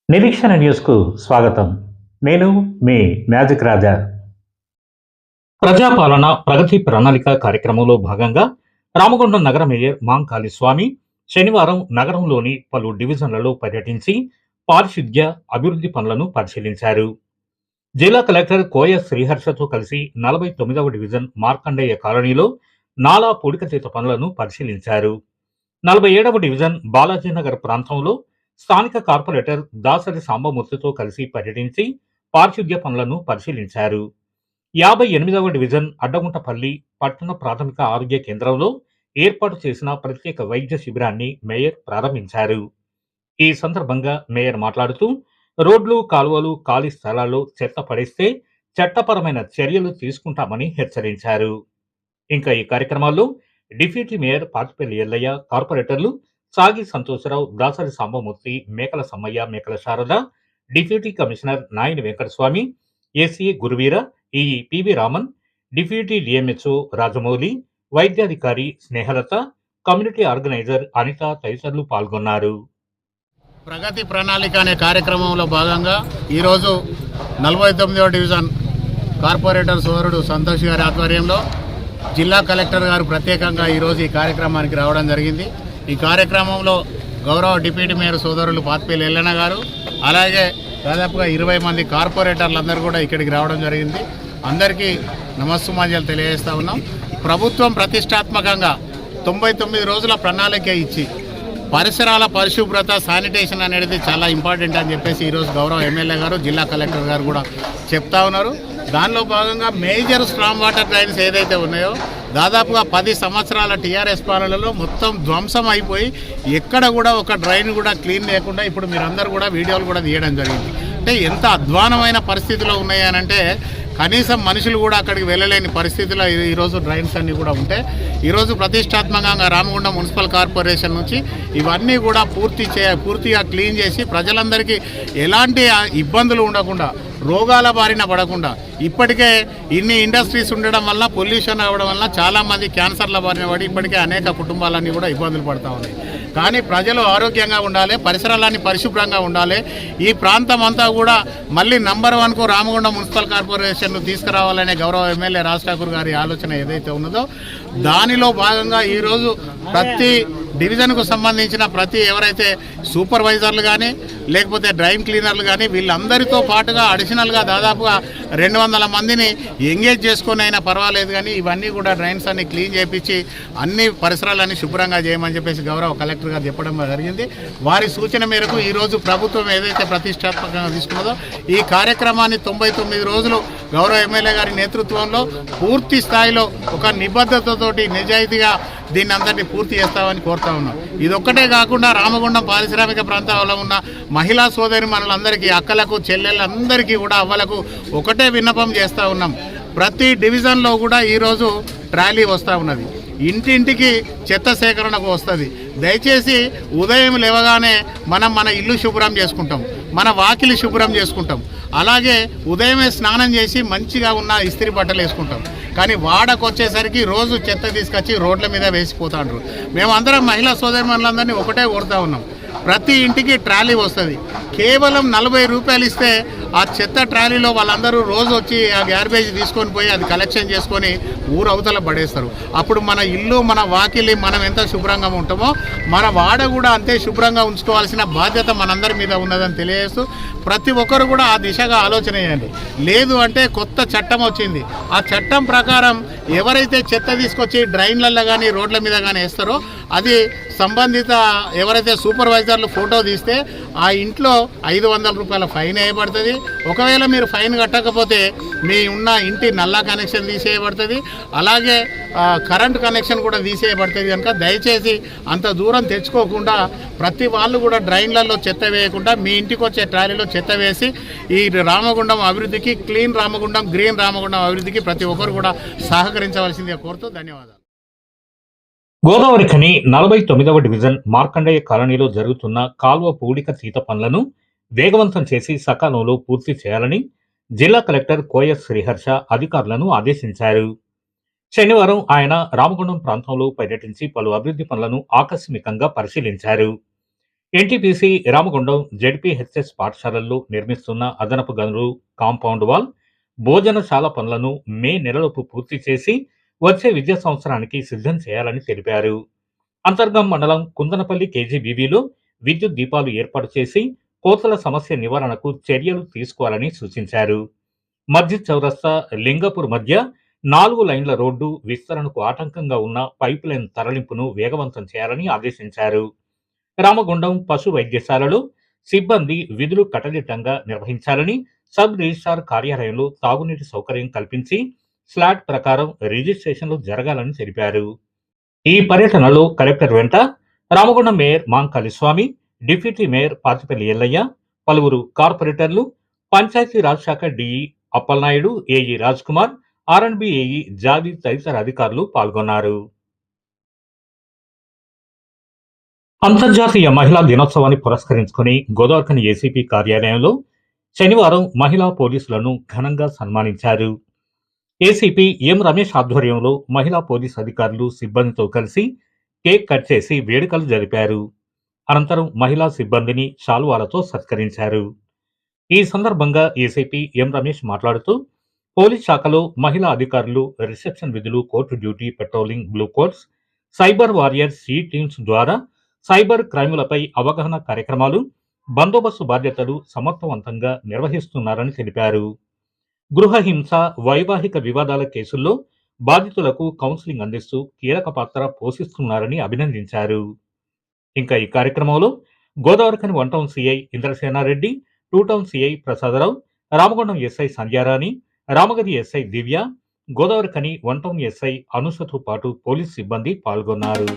నిరీక్షణ న్యూస్కు స్వాగతం. నేను మీ మ్యాజిక్ రాజా. ప్రజాపాలన ప్రగతి ప్రణాళిక కార్యక్రమంలో భాగంగా రామగుండం నగర మేయర్ మాంకాళి స్వామి శనివారం నగరంలోని పలు డివిజన్లలో పర్యటించి పారిశుద్ధ్య అభివృద్ధి పనులను పరిశీలించారు. జిల్లా కలెక్టర్ కోయ శ్రీహర్షతో కలిసి 49వ డివిజన్ మార్కండేయ కాలనీలో నాలా పూడికతీత పనులను పరిశీలించారు. 47వ డివిజన్ బాలాజీనగర్ ప్రాంతంలో స్థానిక కార్పొరేటర్ దాసరి సాంబమూర్తితో కలిసి పర్యటించి పారిశుద్ధ్య పనులను పరిశీలించారు. 58వ డివిజన్ అడ్డగుంటపల్లి పట్టణ ప్రాథమిక ఆరోగ్య కేంద్రంలో ఏర్పాటు చేసిన ప్రత్యేక వైద్య శిబిరాన్ని మేయర్ ప్రారంభించారు. ఈ సందర్భంగా మేయర్ మాట్లాడుతూ రోడ్లు, కాలువలు, ఖాళీ స్థలాల్లో చెత్త పడేస్తే చట్టపరమైన చర్యలు తీసుకుంటామని హెచ్చరించారు. ఇంకా ఈ కార్యక్రమాల్లో డిప్యూటీ మేయర్ పాతిపల్లి ఎల్లయ్య, కార్పొరేటర్లు సాగి Santosh Rao, Dasari Sambamurthy, Mekala Sammaiah, Mekala Sharada, deputy commissioner Nayani Venkataswamy, AC Guruveera, EE PV Raman, deputy DMHO Rajamouli, వైద్యాధికారి స్నేహలత, కమ్యూనిటీ ఆర్గనైజర్ అనిత తదితరులు పాల్గొన్నారు. ప్రగతి ప్రణాళిక అనే కార్యక్రమంలో భాగంగా ఈరోజు 49వ డివిజన్ కార్పొరేటర్ సోదరుడు సంతోష్ గారి ఆధ్వర్యంలో జిల్లా కలెక్టర్ గారు ప్రత్యేకంగా ఈరోజు ఈ కార్యక్రమానికి రావడం జరిగింది. ఈ కార్యక్రమంలో గౌరవ డిప్యూటీ మేయర్ సోదరులు పాతిపల్లి ఎల్లన్న గారు, అలాగే దాదాపుగా 20 మంది కార్పొరేటర్లందరూ కూడా ఇక్కడికి రావడం జరిగింది. అందరికీ నమస్సుమాంజలు తెలియజేస్తూ ఉన్నాం. ప్రభుత్వం ప్రతిష్టాత్మకంగా 99 రోజుల ప్రణాళిక ఇచ్చి పరిసరాల పరిశుభ్రత, శానిటేషన్ అనేది చాలా ఇంపార్టెంట్ అని చెప్పేసి ఈరోజు గౌరవ ఎమ్మెల్యే గారు, జిల్లా కలెక్టర్ గారు కూడా చెప్తా ఉన్నారు. దానిలో భాగంగా మేజర్ స్ట్రామ్ వాటర్ డ్రైన్స్ ఏదైతే ఉన్నాయో దాదాపుగా 10 సంవత్సరాల టీఆర్ఎస్ పాలనలో మొత్తం ధ్వంసం అయిపోయి ఎక్కడ కూడా ఒక డ్రైన్ కూడా క్లీన్ లేకుండా ఇప్పుడు మీరందరూ కూడా వీడియోలు కూడా తీయడం జరిగింది. అంటే ఎంత అధ్వానమైన పరిస్థితిలో ఉన్నాయనంటే కనీసం మనుషులు కూడా అక్కడికి వెళ్ళలేని పరిస్థితిలో ఈరోజు డ్రైన్స్ అన్నీ కూడా ఉంటాయి. ఈరోజు ప్రతిష్టాత్మకంగా రామగుండం మున్సిపల్ కార్పొరేషన్ నుంచి ఇవన్నీ కూడా పూర్తిగా క్లీన్ చేసి ప్రజలందరికీ ఎలాంటి ఇబ్బందులు ఉండకుండా, రోగాల బారిన పడకుండా, ఇప్పటికే ఇన్ని ఇండస్ట్రీస్ ఉండడం వల్ల, పొల్యూషన్ అవ్వడం వల్ల చాలామంది క్యాన్సర్ల బారిన పడి ఇప్పటికే అనేక కుటుంబాలన్నీ కూడా ఇబ్బందులు పడుతూ ఉన్నాయి. కానీ ప్రజలు ఆరోగ్యంగా ఉండాలి, పరిసరాలన్నీ పరిశుభ్రంగా ఉండాలి. ఈ ప్రాంతం అంతా కూడా మళ్ళీ నంబర్ 1కు రామగుండం మున్సిపల్ కార్పొరేషన్ను తీసుకురావాలనే గౌరవ ఎమ్మెల్యే రాజ్ ఠాకూర్ గారి ఆలోచన ఏదైతే ఉన్నదో దానిలో భాగంగా ఈరోజు ప్రతి డివిజన్కు సంబంధించిన ఎవరైతే సూపర్వైజర్లు కానీ లేకపోతే డ్రైన్ క్లీనర్లు కానీ వీళ్ళందరితో పాటుగా అడిషనల్గా దాదాపుగా 200 మందిని ఎంగేజ్ చేసుకొని అయినా పర్వాలేదు కానీ ఇవన్నీ కూడా డ్రైన్స్ అన్ని క్లీన్ చేయించి అన్ని పరిసరాలన్నీ శుభ్రంగా చేయమని చెప్పేసి గౌరవ కలెక్టర్ గారు చెప్పడం జరిగింది. వారి సూచన మేరకు ఈరోజు ప్రభుత్వం ఏదైతే ప్రతిష్టాత్మకంగా తీసుకున్నదో ఈ కార్యక్రమాన్ని 99 రోజులు గౌరవ ఎమ్మెల్యే గారి నేతృత్వంలో పూర్తి స్థాయిలో ఒక నిబద్ధతతోటి నిజాయితీగా దీన్ని అందరినీ పూర్తి చేస్తామని కోరుతా ఉన్నాం. ఇదొక్కటే కాకుండా రామగుండం పారిశ్రామిక ప్రాంతాల్లో ఉన్న మహిళా సోదరి మనలందరికీ, అక్కలకు, చెల్లెళ్ళందరికీ కూడా, అవ్వలకు ఒకటే విన్నపం చేస్తూ ఉన్నాం. ప్రతి డివిజన్లో కూడా ఈరోజు ట్రాలీ వస్తూ ఉన్నది, ఇంటింటికి చెత్త సేకరణకు వస్తుంది. దయచేసి ఉదయం లేవగానే మన ఇల్లు శుభ్రం చేసుకుంటాం, మన వాకిలి శుభ్రం చేసుకుంటాం, అలాగే ఉదయమే స్నానం చేసి మంచిగా ఉన్న ఇస్త్రీ బట్టలు వేసుకుంటాం. కానీ వాడకు వచ్చేసరికి రోజు చెత్త తీసుకొచ్చి రోడ్ల మీద వేసిపోతాండ్రు. మేమందరం మహిళా సోదరిమణులందరినీ ఒకటే కోరుతా ఉన్నాం, ప్రతి ఇంటికి ట్రాలీ వస్తుంది. కేవలం 40 రూపాయలు ఇస్తే ఆ చెత్త ట్రాలీలో వాళ్ళందరూ రోజు వచ్చి ఆ గార్బేజ్ తీసుకొని పోయి అది కలెక్షన్ చేసుకొని ఊరు అవతల పడేస్తారు. అప్పుడు మన ఇల్లు, మన వాకిలి మనం ఎంత శుభ్రంగా ఉంటామో మన వాడ కూడా అంతే శుభ్రంగా ఉంచుకోవాల్సిన బాధ్యత మనందరి మీద ఉన్నదని తెలియజేస్తూ ప్రతి ఒక్కరు కూడా ఆ దిశగా ఆలోచన చేయండి. లేదు అంటే కొత్త చట్టం వచ్చింది, ఆ చట్టం ప్రకారం ఎవరైతే చెత్త తీసుకొచ్చి డ్రైన్లలో కానీ రోడ్ల మీద కానీ వేస్తారో అది సంబంధిత ఎవరైతే సూపర్వైజర్లు ఫోటో తీస్తే ఆ ఇంట్లో 500 రూపాయల ఫైన్ వేయబడుతుంది. ఒకవేళ మీరు ఫైన్ కట్టకపోతే మీ ఉన్న ఇంటి నల్లా కనెక్షన్ తీసేయబడుతుంది, అలాగే కరెంటు కనెక్షన్ కూడా తీసేయబడుతుంది. కనుక దయచేసి అంత దూరం తెచ్చుకోకుండా ప్రతి వాళ్ళు కూడా డ్రైన్లలో చెత్త వేయకుండా మీ ఇంటికి వచ్చే ట్రాలీలో చెత్త వేసి ఈ రామగుండం అభివృద్ధికి, క్లీన్ రామగుండం, గ్రీన్ రామగుండం అభివృద్ధికి ప్రతి ఒక్కరు కూడా సహకరించవలసిందిగా కోరుతూ ధన్యవాదాలు. గోదావరి ఖని 49వ డివిజన్ మార్కండేయ కాలనీలో జరుగుతున్న కాల్వ పూడిక తీత పనులను వేగవంతం చేసి సకాలంలో పూర్తి చేయాలని జిల్లా కలెక్టర్ కోయ శ్రీహర్ష అధికారులను ఆదేశించారు. శనివారం ఆయన రామగుండం ప్రాంతంలో పర్యటించి పలు అభివృద్ధి పనులను ఆకస్మికంగా పరిశీలించారు. ఎన్టీపీసీ రామగుండం జెడ్పీహెచ్ఎస్ పాఠశాలల్లో నిర్మిస్తున్న అదనపు గనులు, కాంపౌండ్ వాల్, భోజనశాల పనులను మే నెలలోపు పూర్తి చేసి వచ్చే విద్యా సంవత్సరానికి సిద్ధం చేయాలని తెలిపారు. అంతర్గం మండలం కుందనపల్లి కేజీబీవీలో విద్యుత్ దీపాలు ఏర్పాటు చేసి కోతల సమస్య నివారణకు చర్యలు తీసుకోవాలని సూచించారు. మస్జిద్ చౌరస్తా, లింగపూర్ మధ్య 4 లైన్ల రోడ్డు విస్తరణకు ఆటంకంగా ఉన్న పైప్ లైన్ తరలింపును వేగవంతం చేయాలని ఆదేశించారు. రామగుండం పశు వైద్యశాలలో సిబ్బంది విధులు కట్టదిట్టంగా నిర్వహించాలని, సబ్ రిజిస్ట్రార్ కార్యాలయంలో తాగునీటి సౌకర్యం కల్పించి స్లాట్ ప్రకారం రిజిస్ట్రేషన్లు జరగాలని తెలిపారు. ఈ పర్యటనలో కలెక్టర్ వెంట రామగుండం మేయర్ మాంకాళి స్వామి, డిప్యూటీ మేయర్ పాతిపల్లి ఎల్లయ్య, పలువురు కార్పొరేటర్లు, పంచాయతీరాజ్ శాఖ డిఈ అప్పలనాయుడు, ఏఈ రాజ్ కుమార్, ఆర్ఎండ్బి ఏఈ జావీద్ తదితర అధికారులు పాల్గొన్నారు. అంతర్జాతీయ మహిళా దినోత్సవాన్ని పురస్కరించుకుని గోదావరిఖని ఏసీపీ కార్యాలయంలో శనివారం మహిళా పోలీసులను ఘనంగా సన్మానించారు. ఏసీపీ ఎం రమేష్ ఆధ్వర్యంలో మహిళా పోలీసు అధికారులు సిబ్బందితో కలిసి కేక్ కట్ చేసి వేడుకలు జరిపారు. అనంతరం మహిళా సిబ్బందిని శాలువాలతో సత్కరించారు. ఈ సందర్భంగా ఏసీపీ ఎం రమేష్ మాట్లాడుతూ, పోలీస్ శాఖలో మహిళా అధికారులు రిసెప్షన్ విధులు, court duty, patrolling, blue coats, cyber warriors, ఈ టీమ్స్ ద్వారా సైబర్ క్రైములపై అవగాహన కార్యక్రమాలు, బందోబస్తు బాధ్యతలు సమర్థవంతంగా నిర్వహిస్తున్నారని తెలిపారు. గృహహింస, వైవాహిక వివాదాల కేసుల్లో బాధితులకు కౌన్సిలింగ్ అందిస్తూ కీలక పాత్ర పోషిస్తున్నారని అభినందించారు. ఇంకా ఈ కార్యక్రమంలో Godavarikhani 1 town CI Indrasenareddy, 2 town CI Prasadarao, Ramagundam SI Sandhyarani, రామగది SI Divya, Godavarikhani 1 town SI అనుషతో పాటు పోలీస్ సిబ్బంది పాల్గొన్నారు.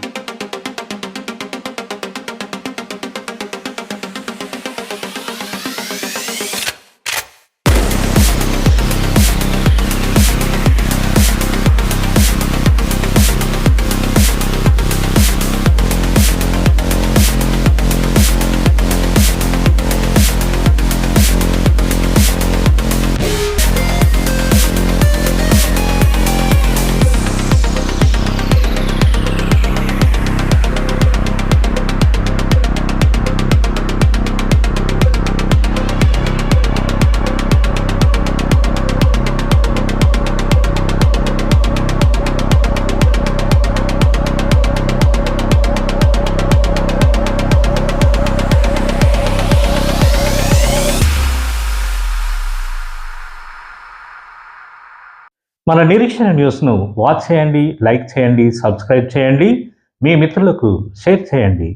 మన నిరీక్షణ న్యూస్ను వాచ్ చేయండి, లైక్ చేయండి, సబ్స్క్రైబ్ చేయండి, మీ మిత్రులకు షేర్ చేయండి.